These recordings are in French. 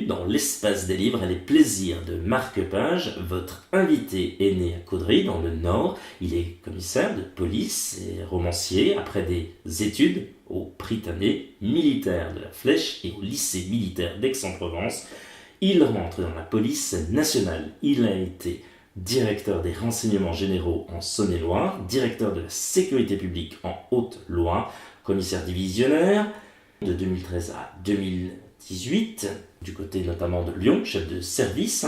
bienvenue dans l'espace des livres et les plaisirs de marque-page. Votre invité est né à Caudry, dans le Nord. Il est commissaire de police et romancier après des études au Prytanée militaire de la Flèche et au lycée militaire d'Aix-en-Provence. Il rentre dans la police nationale. Il a été directeur des renseignements généraux en Saône-et-Loire, directeur de la sécurité publique en Haute-Loire, commissaire divisionnaire de 2013 à 2018, du côté notamment de Lyon, chef de service,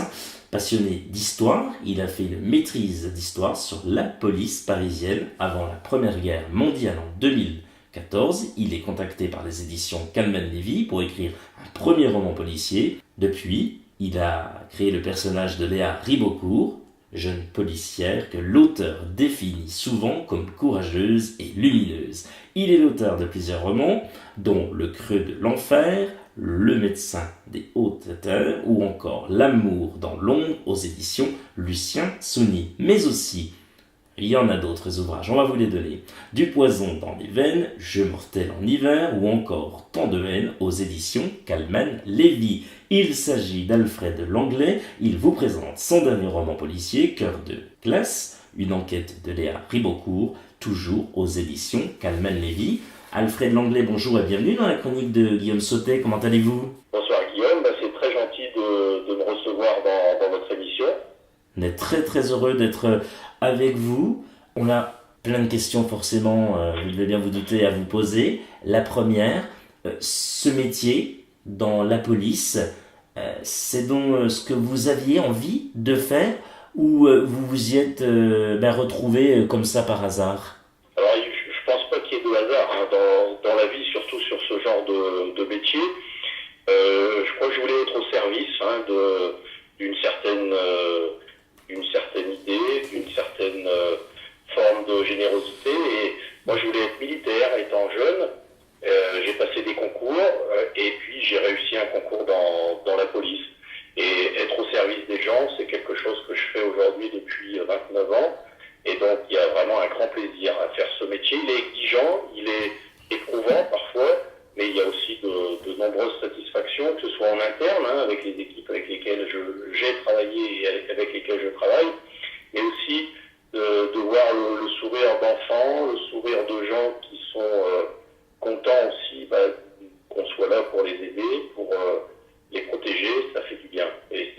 passionné d'histoire. Il a fait une maîtrise d'histoire sur la police parisienne avant la Première Guerre mondiale en 2014. Il est contacté par les éditions Calman-Lévy pour écrire un premier roman policier. Depuis, il a créé le personnage de Léa Ribocourt, jeune policière que l'auteur définit souvent comme courageuse et lumineuse. Il est l'auteur de plusieurs romans, dont Le Creux de l'Enfer, Le Médecin des Hautes Terres ou encore L'amour dans l'ombre aux éditions Lucien Souni. Mais aussi, il y en a d'autres ouvrages, on va vous les donner. Du poison dans les veines, Jeu mortel en hiver ou encore Tant de haine aux éditions Calman-Lévy. Il s'agit d'Alfred Langlais. Il vous présente son dernier roman policier, Cœur de glace, une enquête de Léa Ribocourt, toujours aux éditions Calman-Lévy. Alfred Langlais, bonjour et bienvenue dans la chronique de Guillaume Sautet. Comment allez-vous ? Bonsoir Guillaume, c'est très gentil de me recevoir dans votre émission. On est très heureux d'être avec vous. On a plein de questions forcément, vous devez bien vous douter, à vous poser. La première, ce métier dans la police, c'est donc ce que vous aviez envie de faire ou vous vous y êtes retrouvé comme ça par hasard ? Alors je pense pas qu'il y ait de hasard dans la vie, surtout sur ce genre de métier. Je crois que je voulais être au service d'une certaine idée, d'une certaine forme de générosité. Et moi, je voulais être militaire étant jeune. J'ai passé des concours et puis j'ai réussi un concours dans la police. Et être au service des gens, c'est quelque chose que je fais aujourd'hui depuis 29 ans. Et donc, il y a vraiment un grand plaisir à faire ce métier. Il est exigeant, il est éprouvant parfois, mais il y a aussi de nombreuses satisfactions, que ce soit en interne, avec les équipes avec lesquelles j'ai travaillé et avec lesquelles je travaille, mais aussi de voir le sourire d'enfants, le sourire de gens qui sont contents aussi qu'on soit là pour les aider, pour les protéger, ça fait du bien. Et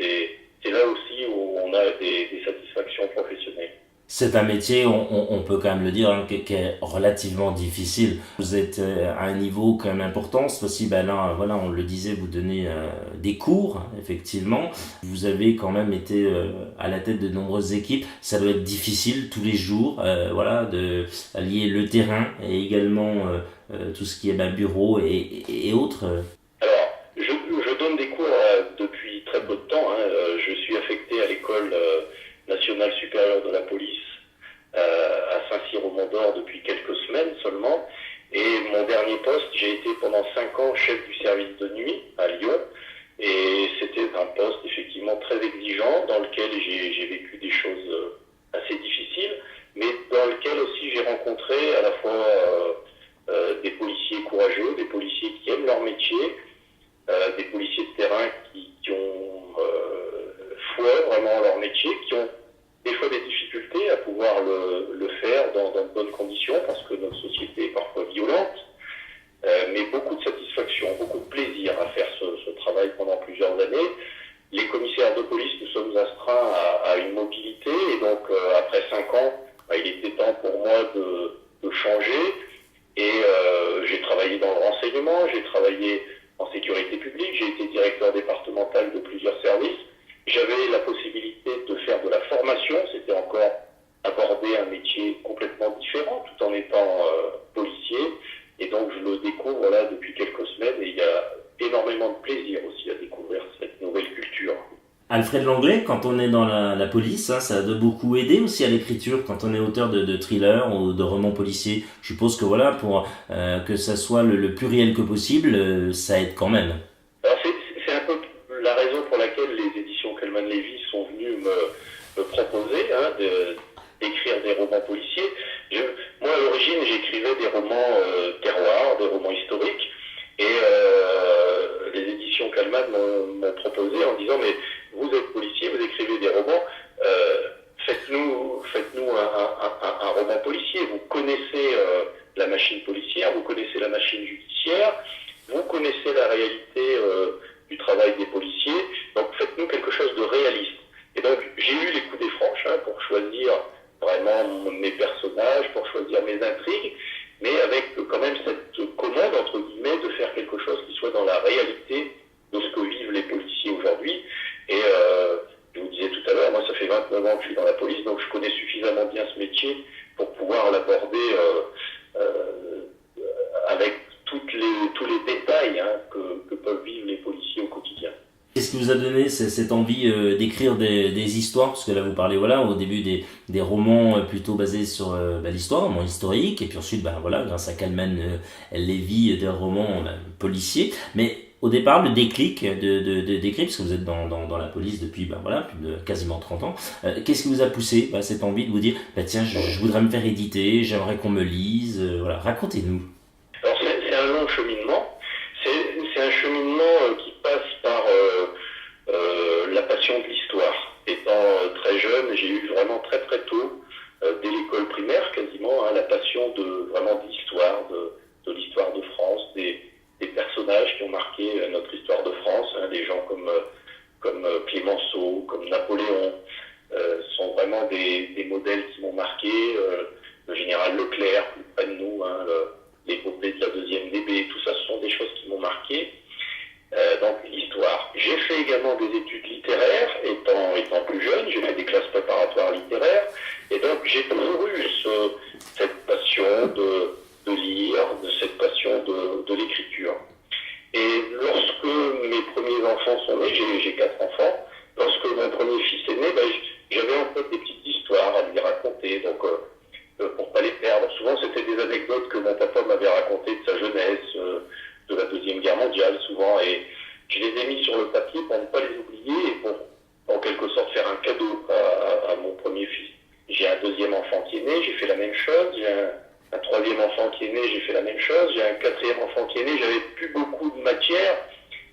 c'est là aussi où on a des satisfactions professionnelles. C'est un métier, on peut quand même le dire, qui est relativement difficile. Vous êtes à un niveau quand même important. C'est aussi, là, voilà, on le disait, vous donnez des cours, effectivement. Vous avez quand même été à la tête de nombreuses équipes. Ça doit être difficile tous les jours, de allier le terrain et également tout ce qui est bureau et autres. Alors, je donne des cours depuis très peu de temps. Je suis affecté à l'école nationale supérieure de la police à Saint-Cyr-au-Mont-d'Or depuis quelques semaines seulement. Et mon dernier poste, j'ai été pendant 5 ans chef du service de nuit à Lyon. Et c'était un poste effectivement très exigeant dans lequel j'ai vécu des choses assez difficiles, mais dans lequel aussi j'ai rencontré à la fois des policiers courageux, des policiers qui aiment leur métier, des policiers de terrain qui ont foi vraiment en leur métier, qui ont des fois des difficultés à pouvoir le faire dans de bonnes conditions parce que notre société est parfois violente, mais beaucoup de satisfaction, beaucoup de plaisir à faire ce travail pendant plusieurs années. Les commissaires de police, nous sommes astreints à une mobilité et donc après 5 ans, il était temps pour moi de changer et j'ai travaillé dans le renseignement, j'ai travaillé en sécurité publique, j'ai été directeur départemental de plusieurs services. J'avais la possibilité de faire de la formation, c'était encore aborder un métier complètement différent tout en étant policier. Et donc je le découvre là depuis quelques semaines et il y a énormément de plaisir aussi à découvrir cette nouvelle culture. Alfred Langlais, quand on est dans la police, ça doit beaucoup aider aussi à l'écriture quand on est auteur de thrillers ou de romans policiers. Je suppose que pour que ça soit le plus réel que possible, ça aide quand même. Alors c'est un peu la raison pour laquelle les éditions Calman-Lévy sont venues me proposer d'écrire des romans policiers. Moi à l'origine j'écrivais des romans terroirs, des romans historiques et les éditions Calman camarades m'ont proposé en disant mais vous êtes policier, vous écrivez des romans, faites-nous un roman policier. Vous connaissez la machine policière, vous connaissez la machine judiciaire, vous connaissez la réalité du travail des policiers, donc faites-nous quelque chose de réaliste. Et donc j'ai eu les coups des franches pour choisir vraiment mes personnages, pour choisir mes intrigues, mais avec quand même cette commande, entre guillemets, de faire quelque chose qui soit dans la réalité de ce que vivent les policiers aujourd'hui. Et je vous disais tout à l'heure, moi ça fait 29 ans que je suis dans la police, donc je connais suffisamment bien ce métier pour pouvoir l'aborder avec tous les détails que peuvent vivre les policiers au quotidien. Qu'est-ce qui vous a donné cette envie d'écrire des histoires? Parce que là, vous parlez au début des romans plutôt basés sur l'histoire, romans historiques, et puis ensuite, grâce à Kalman Levy, des romans policiers. Mais au départ, le déclic d'écrire, parce que vous êtes dans la police depuis plus de quasiment 30 ans, qu'est-ce qui vous a poussé cette envie de vous dire tiens, je voudrais me faire éditer, j'aimerais qu'on me lise, racontez-nous. Alors c'est un long cheminement, c'est un cheminement qui passe par la passion de l'histoire. Étant très jeune, j'ai eu vraiment très très tôt, dès l'école primaire quasiment, la passion de l'histoire, de l'histoire de France, des personnages qui ont marqué notre histoire de France, des gens comme Clémenceau, comme Napoléon, sont vraiment des modèles qui m'ont marqué, le général Leclerc, plus près de nous, l'épopée de la deuxième DB, tout ça, ce sont des choses qui m'ont marqué. Donc l'histoire. J'ai fait également des études littéraires, étant plus jeune, j'ai fait des classes préparatoires littéraires, et donc j'ai toujours eu cette passion de lire, cette passion de l'écriture. Et lorsque mes premiers enfants sont nés, j'ai 4 enfants, lorsque mon premier fils est né, j'avais en fait des petites histoires à lui raconter, donc pour pas les perdre. Souvent c'était des anecdotes que mon papa m'avait racontées de sa jeunesse, de la Deuxième Guerre mondiale souvent, et je les ai mis sur le papier pour ne pas les oublier et pour en quelque sorte faire un cadeau à mon premier fils. J'ai un deuxième enfant qui est né, j'ai fait la même chose, j'ai un troisième enfant qui est né, j'ai fait la même chose, j'ai un quatrième enfant qui est né, j'avais plus beaucoup de matière,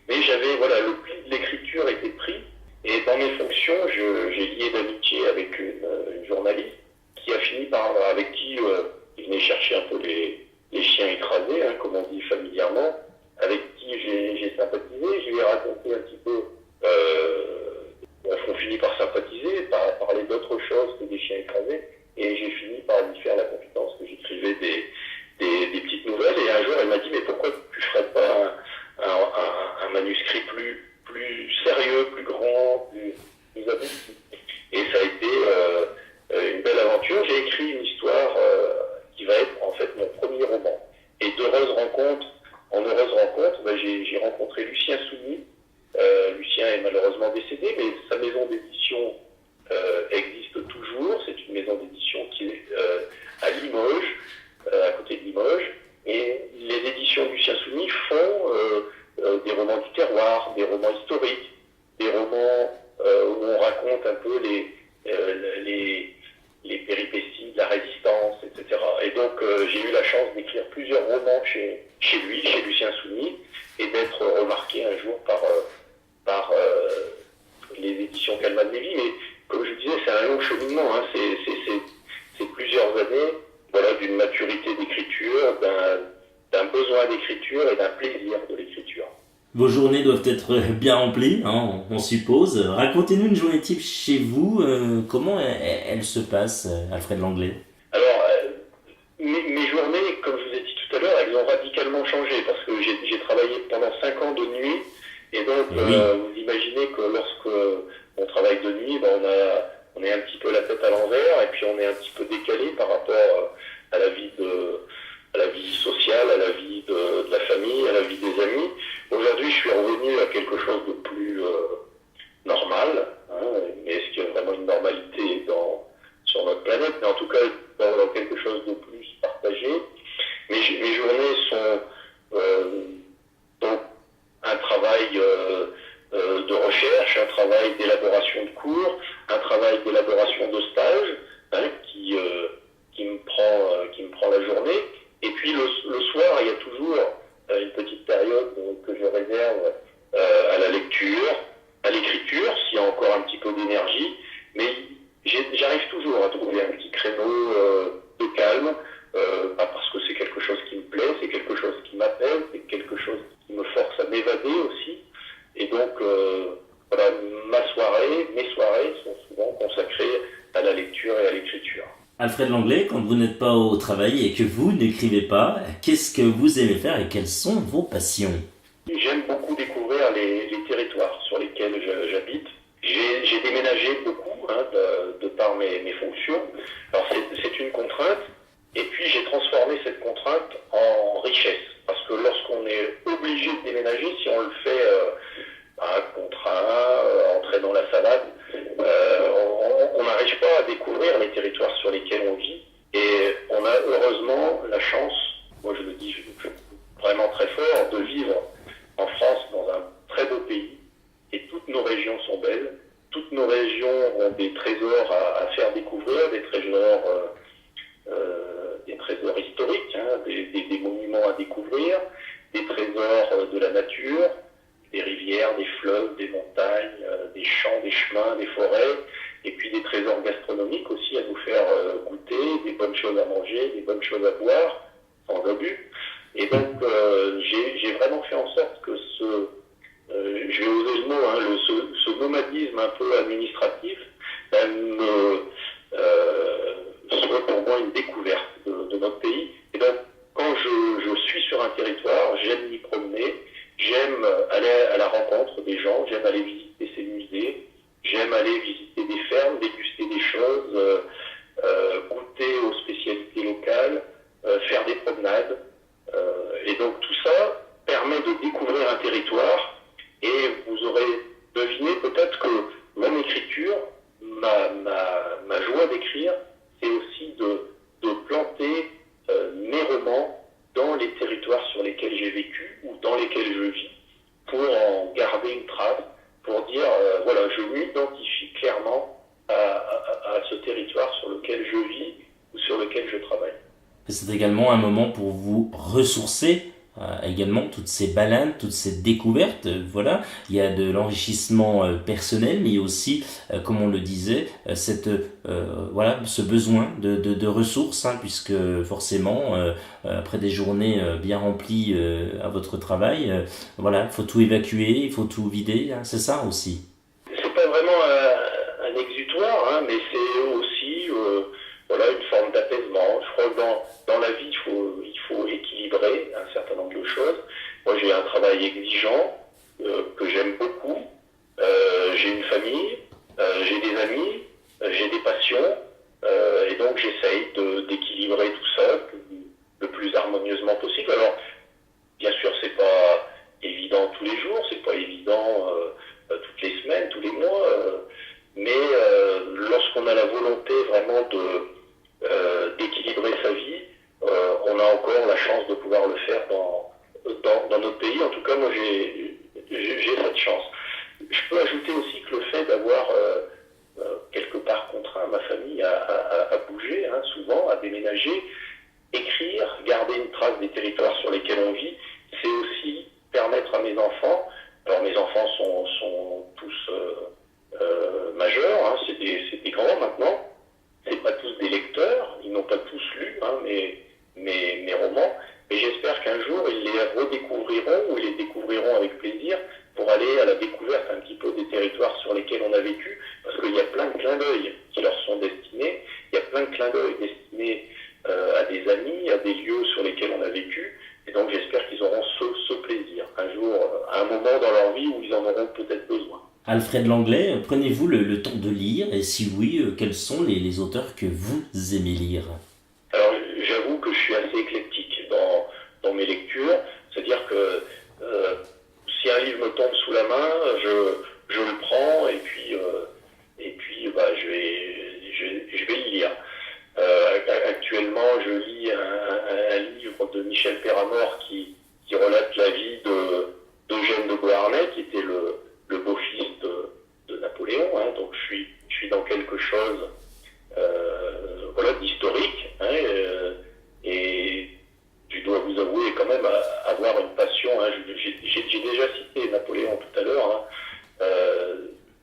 mais j'avais, le pli de l'écriture était pris, et dans mes fonctions, j'ai lié d'amitié avec une journaliste qui a fini avec qui il venait chercher un peu les chiens écrasés, comme on dit familièrement, avec qui j'ai sympathisé, je lui ai raconté un petit peu, on finit par sympathiser, par parler d'autre chose que des chiens écrasés, et j'ai fini par lui faire la confidence que j'écrivais des petites nouvelles, et un jour elle m'a dit mais pourquoi tu ne ferais pas un manuscrit plus sérieux, plus grand, plus abouti. Et ça a été une belle aventure. J'ai écrit une histoire qui va être en fait mon premier roman. Et en heureuse rencontre, j'ai rencontré Lucien Sougny. Lucien est malheureusement décédé, mais sa maison d'édition existe toujours. C'est une maison d'édition qui est à Limoges, à côté de Limoges. Et les éditions Lucien Sougny font des romans du terroir, des romans historiques, des romans où on raconte un peu les péripéties de la résistance, etc. Et donc j'ai eu la chance d'écrire plusieurs romans chez lui, chez Lucien Sougny, et d'être remarqué un jour par les éditions Kalman Levy. Mais comme je disais, c'est un long cheminement, c'est plusieurs années d'une maturité d'écriture, d'un besoin d'écriture et d'un plaisir de l'écriture. Vos journées doivent être bien remplies, on suppose. Racontez-nous une journée type chez vous. Comment elle se passe, Alfred Langlais? Alors, mes journées, comme je vous ai dit tout à l'heure, elles ont radicalement changé parce que j'ai travaillé pendant 5 ans de nuit. Et donc, vous imaginez que lorsque on travaille de nuit, on est un petit peu la tête à l'envers et puis on est un petit peu décalé par rapport à la vie sociale, à la vie de la famille, à la vie des amis. Aujourd'hui, je suis revenu à quelque chose de plus normal, mais est-ce qu'il y a vraiment une normalité sur notre planète? Mais en tout cas, dans quelque chose de plus partagé. Mes journées sont donc un travail de recherche, un travail d'élaboration de cours, un travail d'élaboration de stage qui me prend la journée. Et puis le soir, il y a toujours une petite période que je réserve à la lecture, à l'écriture, s'il y a encore un petit peu d'énergie, mais j'arrive toujours à trouver un petit créneau de calme, pas parce que c'est quelque chose qui me plaît, c'est quelque chose qui m'appelle, c'est quelque chose qui me force à m'évader aussi. Et donc, voilà, mes soirées sont souvent consacrées à la lecture et à l'écriture. Alfred Langlais, quand vous n'êtes pas au travail et que vous n'écrivez pas, qu'est-ce que vous aimez faire et quelles sont vos passions? J'aime beaucoup découvrir les territoires sur lesquels j'habite. J'ai déménagé beaucoup de par mes fonctions. Alors c'est une contrainte, et puis j'ai transformé cette contrainte en richesse. Parce que lorsqu'on est obligé de déménager, si on le fait contraint, entrer dans la salade, on n'arrive pas à découvrir les territoires sur lesquels on vit. Et on a heureusement la chance, moi je le dis vraiment très fort, de vivre en France dans un très beau pays. Et toutes nos régions sont belles. Toutes nos régions ont des trésors à faire découvrir, des trésors historiques, des monuments à découvrir, des trésors de la nature, des rivières, des fleuves, des montagnes, des champs, des chemins, des forêts, et puis des trésors gastronomiques aussi à nous faire goûter, des bonnes choses à manger, des bonnes choses à boire, sans abus. Et donc j'ai vraiment fait en sorte que je vais oser le mot, ce nomadisme un peu administratif soit pour moi une découverte de notre pays. Et donc quand je suis sur un territoire, j'aime m'y promener, j'aime aller à la rencontre des gens, j'aime aller visiter ces musées, j'aime aller visiter des fermes, déguster des choses, goûter aux spécialités locales, faire des promenades. Et donc tout ça permet de découvrir un territoire, et vous aurez deviné peut-être que mon écriture, ma joie d'écrire, c'est aussi de planter mes romans dans les territoires sur lesquels j'ai vécu ou dans lesquels je vis, pour en garder une trace, pour dire, voilà, je m'identifie clairement à ce territoire sur lequel je vis ou sur lequel je travaille. C'est également un moment pour vous ressourcer, également toutes ces balades, toutes ces découvertes, voilà. Il y a de l'enrichissement personnel, mais il y a aussi, comme on le disait, voilà, ce besoin de ressources, puisque forcément, après des journées bien remplies à votre travail, voilà, il faut tout évacuer, il faut tout vider, c'est ça aussi. C'est pas vraiment un exutoire, mais c'est aussi voilà, une forme d'apaisement. Je crois que dans la vie, il faut équilibrer un certain nombre de choses. Moi, j'ai un travail exigeant que j'aime beaucoup. J'ai une famille, j'ai des amis, j'ai des passions, et donc j'essaye d'équilibrer tout ça le plus harmonieusement possible. Alors, bien sûr, c'est pas évident tous les jours, c'est pas évident toutes les semaines, tous les mois, mais lorsqu'on a la volonté vraiment d'équilibrer sa vie, on a encore la chance de pouvoir le faire dans notre pays. En tout cas, moi, j'ai cette chance. Je peux ajouter aussi que le fait d'avoir quelque part contraint ma famille à bouger, souvent, à déménager, écrire, garder une trace des territoires sur lesquels on vit, c'est aussi permettre à mes enfants, alors mes enfants sont tous majeurs, c'est des grands maintenant, c'est pas tous des lecteurs, ils n'ont pas tous lu mes romans, mais j'espère qu'un jour ils les redécouvriront ou ils les découvriront avec plaisir pour aller à la découverte un petit peu des territoires sur lesquels on a vécu, parce qu'il y a plein de clins d'œil qui leur sont destinés, il y a plein de clins d'œil destinés à des amis, à des lieux sur lesquels on a vécu, et donc j'espère qu'ils auront ce plaisir un jour, à un moment dans leur vie où ils en auront peut-être besoin. Alfred Langlais, prenez-vous le temps de lire, et si oui, quels sont les auteurs que vous aimez lire? Alors j'avoue que je suis assez éclectique dans mes lectures, c'est-à-dire que si un livre me tombe sous la main, je le prends et puis je vais le lire. Actuellement, je lis un livre de Michel Perramort qui relate la vie d'Eugène de Beauharnais, qui était le beau-fils de Napoléon. Donc je suis dans quelque chose voilà, d'historique. Et je dois vous avouer quand même avoir une passion. J'ai déjà cité Napoléon Napoléon tout à l'heure,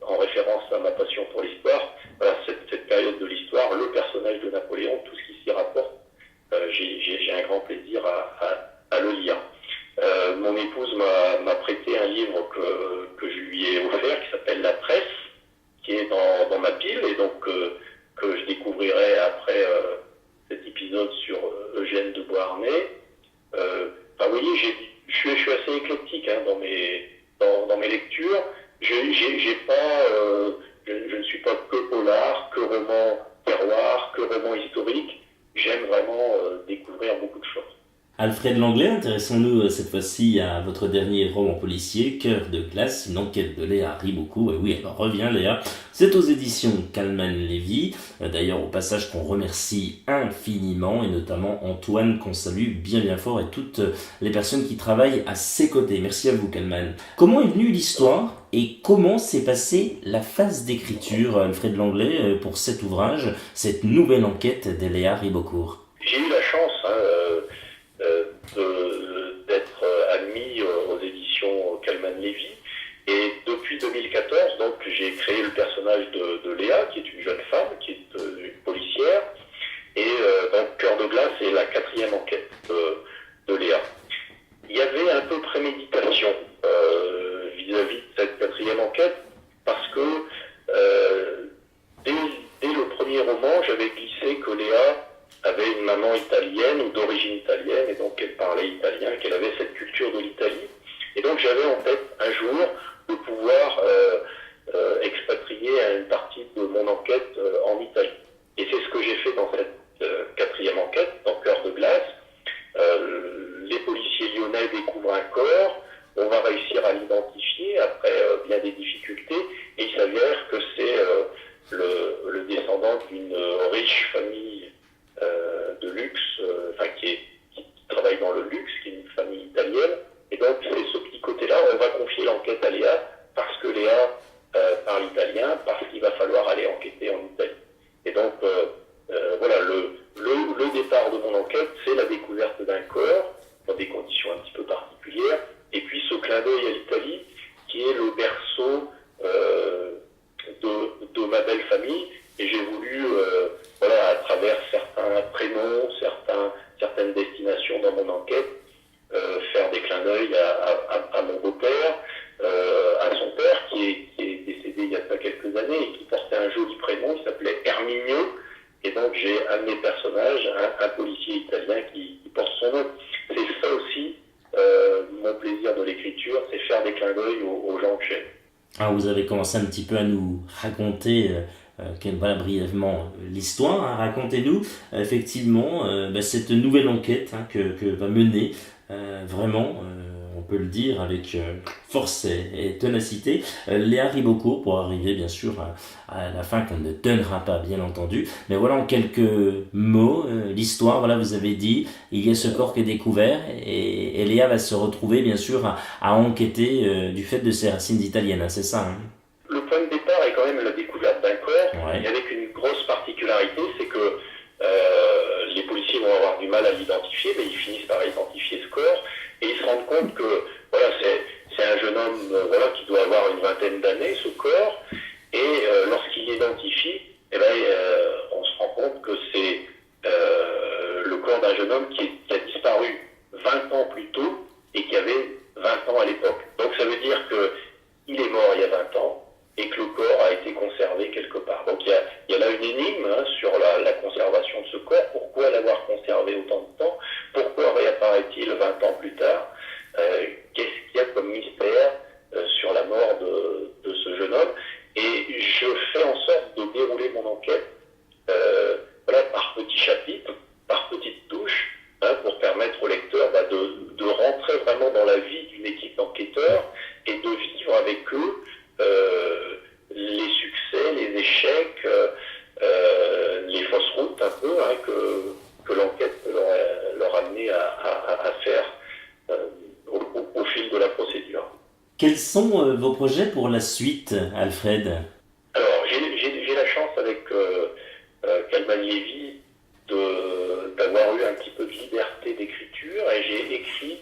en référence à ma passion pour l'histoire. Voilà, cette période de l'histoire, le personnage de Napoléon, tout ce qui s'y rapporte, j'ai un grand plaisir à le lire. Mon épouse m'a prêté un livre que je lui ai offert, qui s'appelle La Presse, qui est dans ma pile, et donc que je découvrirai après cet épisode sur Eugène de Beauharnais. Vous voyez, je suis assez éclectique dans mes lectures. Je ne suis pas que polar, que roman terroir, que roman historique. J'aime vraiment découvrir beaucoup de choses. Alfred Langlais, intéressons-nous cette fois-ci à votre dernier roman policier, Cœur de glace, une enquête de Léa Ribocourt. Et oui, alors reviens Léa, c'est aux éditions Calman Lévy. D'ailleurs, au passage qu'on remercie infiniment, et notamment Antoine, qu'on salue bien fort, et toutes les personnes qui travaillent à ses côtés. Merci à vous Calman. Comment est venue l'histoire et comment s'est passée la phase d'écriture, Alfred Langlais, pour cet ouvrage, cette nouvelle enquête de Léa Ribocourt? J'ai eu la chance d'être admis aux éditions Calman Lévy, et depuis 2014 donc j'ai créé le personnage de Léa, qui est une jeune femme, qui est une policière, et donc Cœur de glace est la 4e enquête de Léa. Il y avait un peu de préméditation vis-à-vis de cette 4e enquête, parce que dès le premier roman, j'avais glissé que Léa avait une maman italienne ou d'origine italienne, et donc elle parlait italien, qu'elle avait cette culture de l'Italie. Et donc j'avais en tête un jour de pouvoir expatrier une partie de mon enquête en Italie. Et c'est ce que j'ai fait dans cette 4e enquête, dans Cœur de glace. Les policiers lyonnais découvrent un corps, on va réussir à l'identifier après bien des difficultés, et il s'avère que c'est le descendant d'une riche famille de luxe, qui travaille dans le luxe, qui est une famille italienne. Et donc c'est ce petit côté-là, on va confier l'enquête à Léa, parce que Léa parle italien, parce qu'il va falloir aller enquêter en Italie. Et donc voilà, le départ de mon enquête, c'est la découverte d'un corps, dans des conditions un petit peu particulières, et puis ce clin d'œil à l'Italie, qui est le berceau de ma belle famille. Et j'ai voulu, à travers certains prénoms, certaines destinations dans mon enquête, faire des clins d'œil à mon beau-père, à son père qui est décédé il y a pas quelques années et qui portait un joli prénom, il s'appelait Herminio. Et donc j'ai un de mes personnages, un policier italien qui porte son nom. C'est ça aussi mon plaisir de l'écriture, c'est faire des clins d'œil aux gens que j'aime. Ah, vous avez commencé un petit peu à nous raconter brièvement l'histoire. Racontez-nous effectivement cette nouvelle enquête que va mener vraiment, on peut le dire avec force et ténacité, Léa Ribocourt, pour arriver bien sûr à la fin qu'on ne donnera pas bien entendu. Mais voilà, en quelques mots, l'histoire, voilà, vous avez dit, il y a ce corps qui est découvert et Léa va se retrouver bien sûr à enquêter du fait de ses racines italiennes, c'est ça Le point de départ est quand même la découverte d'un corps, ouais. Et avec une grosse particularité, c'est que les policiers vont avoir du mal à l'identifier, mais ils finissent par identifier ce corps, et ils se rendent compte que c'est un jeune homme qui doit avoir une vingtaine d'années, ce corps, et lorsqu'il l'identifie, on se rend compte que c'est le corps d'un jeune homme qui a disparu 20 ans plus tôt et qui avait 20 ans à l'époque. Donc ça veut dire qu'il est mort il y a 20 ans, et que le corps a été conservé quelque part. Donc il y a là une énigme sur la conservation de ce corps. Pourquoi l'avoir conservé autant de temps? Pourquoi réapparaît-il 20 ans plus tard? Qu'est-ce qu'il y a comme mystère sur la mort de ce jeune homme? Et je fais en sorte de dérouler mon enquête par petits chapitres, par petites touches, pour permettre au lecteur de rentrer vraiment dans la vie d'une équipe d'enquêteurs et de vivre avec eux les succès, les échecs, les fausses routes un peu que l'enquête leur a amené à faire au fil de la procédure. Quels sont vos projets pour la suite, Alfred? Alors, j'ai la chance avec Calman Lévy d'avoir eu un petit peu de liberté d'écriture, et j'ai écrit,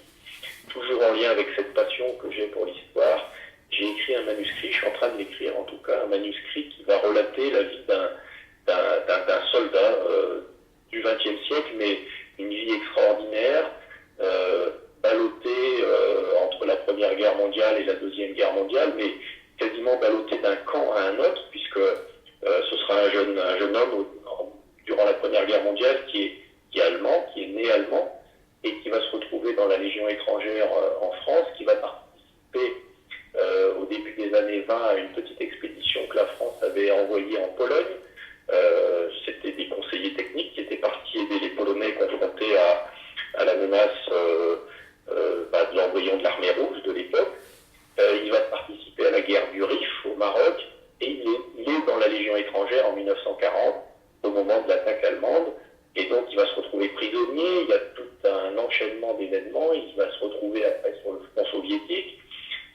toujours en lien avec cette passion que j'ai pour l'histoire, j'ai écrit un manuscrit, je suis en train de l'écrire en tout cas, un manuscrit qui va relater la vie d'un soldat du XXe siècle, mais une vie extraordinaire, ballottée entre la Première Guerre mondiale et la Deuxième Guerre mondiale, mais quasiment ballotté d'un camp à un autre, puisque ce sera un jeune homme durant la Première Guerre mondiale qui est allemand, qui est né allemand, et qui va se retrouver dans la Légion étrangère en France, qui va participer au début des années 20 à une petite expédition que la France avait envoyée en Pologne. C'était des conseillers techniques qui étaient partis aider les Polonais confrontés à la menace de l'envoyant de l'armée rouge de l'époque. Il va participer à la guerre du Rif au Maroc, et il est dans la Légion étrangère en 1940, au moment de l'attaque allemande, et donc il va se retrouver prisonnier. Il y a tout un enchaînement d'événements, il va se retrouver après sur le front soviétique,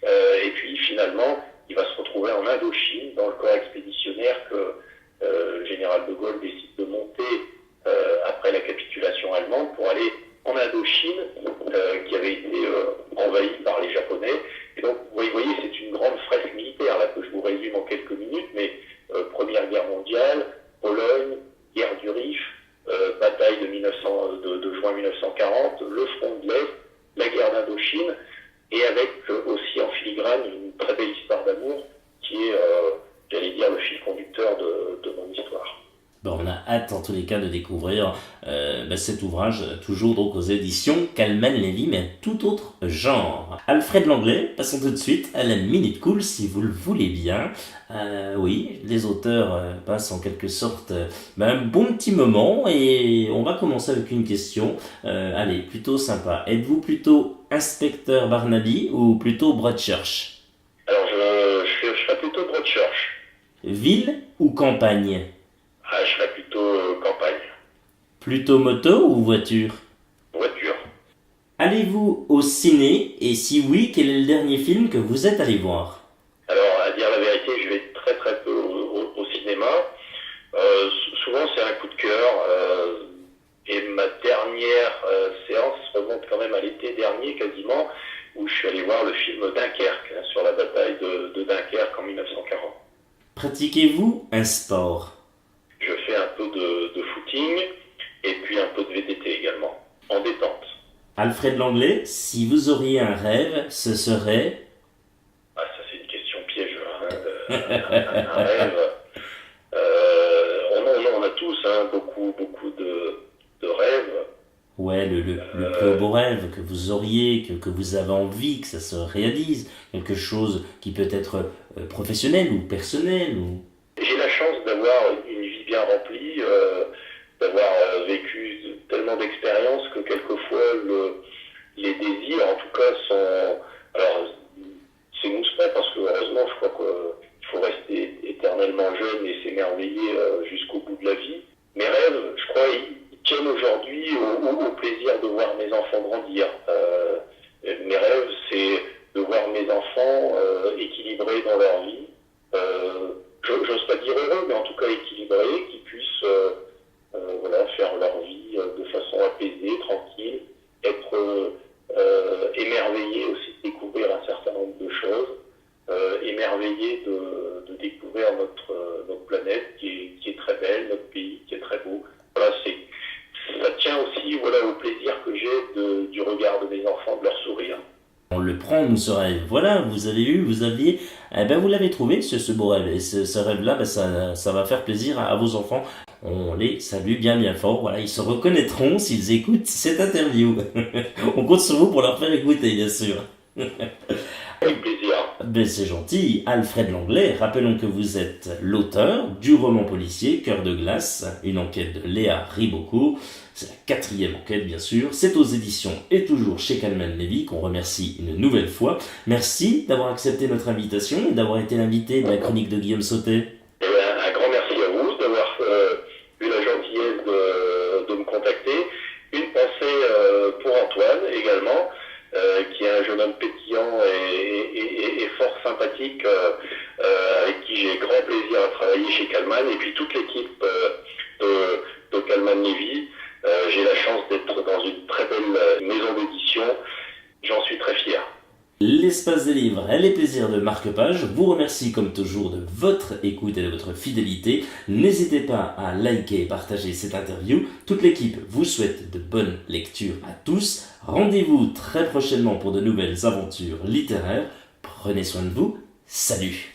et puis finalement il va se retrouver en Indochine, dans le corps expéditionnaire que le général de Gaulle décide de monter après la capitulation allemande pour aller en Indochine, qui avait été envahie par les Japonais. Et donc, vous voyez, c'est une grande fresque militaire, là, que je vous résume en quelques minutes, mais Première Guerre mondiale, Pologne, guerre du Rif, bataille de juin 1940, le front de l'Est, la guerre d'Indochine, et avec aussi en filigrane une très belle histoire d'amour qui est, j'allais dire, le fil conducteur de mon histoire. Bon, on a hâte en tous les cas de découvrir cet ouvrage, toujours donc aux éditions Calman Lévy, mais tout autre genre. Alfred Langlais, passons tout de suite à la Minute Cool, si vous le voulez bien. Oui, les auteurs passent en quelque sorte un bon petit moment, et on va commencer avec une question, allez, plutôt sympa. Êtes-vous plutôt inspecteur Barnaby ou plutôt Broadchurch? Alors, je serais plutôt Broadchurch. Ville ou campagne? Je serais plutôt campagne. Plutôt moto ou voiture? Voiture. Allez-vous au ciné? Et si oui, quel est le dernier film que vous êtes allé voir? Alors, à dire la vérité, je vais très très peu au cinéma. Souvent, c'est un coup de cœur. Et ma dernière séance remonte quand même à l'été dernier, quasiment, où je suis allé voir le film Dunkerque, sur la bataille de Dunkerque en 1940. Pratiquez-vous un sport? Je fais un peu de footing et puis un peu de VTT également, en détente. Alfred Langlais, si vous auriez un rêve, ce serait... Ah, ça c'est une question piège. Un rêve. On a tous beaucoup de rêves. Ouais, le plus beau rêve que vous auriez, que vous avez envie que ça se réalise. Quelque chose qui peut être professionnel ou personnel ou... J'ai la chance d'avoir une vie bien remplie, d'avoir vécu tellement d'expériences que quelquefois les désirs, en tout cas, sont... Alors, s'émoussent pas, parce que heureusement, je crois qu'il faut rester éternellement jeune et s'émerveiller jusqu'au bout de la vie. Mes rêves, je crois, ils tiennent aujourd'hui au plaisir de voir mes enfants grandir. Mes rêves, c'est de voir mes enfants équilibrés dans leur vie. J'ose pas dire heureux, mais en tout cas équilibrés, qui puissent faire leur vie de façon apaisée, tranquille, être émerveillés aussi de découvrir un certain nombre de choses, émerveillés de découvrir notre planète qui est très belle, notre pays qui est très beau. Voilà, ça tient aussi au plaisir que j'ai du regard de mes enfants, de leur sourire. On le prend, nous, ce rêve. Voilà, vous l'avez trouvé, ce beau rêve. Et ce rêve-là, ça va faire plaisir à vos enfants. On les salue bien fort. Voilà, ils se reconnaîtront s'ils écoutent cette interview. On compte sur vous pour leur faire écouter, bien sûr. Avec plaisir. Ben, c'est gentil. Alfred Langlais, rappelons que vous êtes l'auteur du roman policier Cœur de glace, une enquête de Léa Ribocourt. C'est la 4e enquête, bien sûr. C'est aux éditions et toujours chez Calman Lévy qu'on remercie une nouvelle fois. Merci d'avoir accepté notre invitation et d'avoir été l'invité de la chronique de Guillaume Sautet. Un grand merci à vous d'avoir eu la gentillesse de me contacter. Une pensée pour Antoine également, qui est un jeune homme pétillant et fort sympathique, avec qui j'ai grand plaisir à travailler chez Calman, et puis toute l'équipe de Calman Lévy. J'ai la chance d'être dans une très belle maison d'édition. J'en suis très fier. L'espace des livres et les plaisirs de marque-page vous remercie comme toujours de votre écoute et de votre fidélité. N'hésitez pas à liker et partager cette interview. Toute l'équipe vous souhaite de bonnes lectures à tous. Rendez-vous très prochainement pour de nouvelles aventures littéraires. Prenez soin de vous. Salut!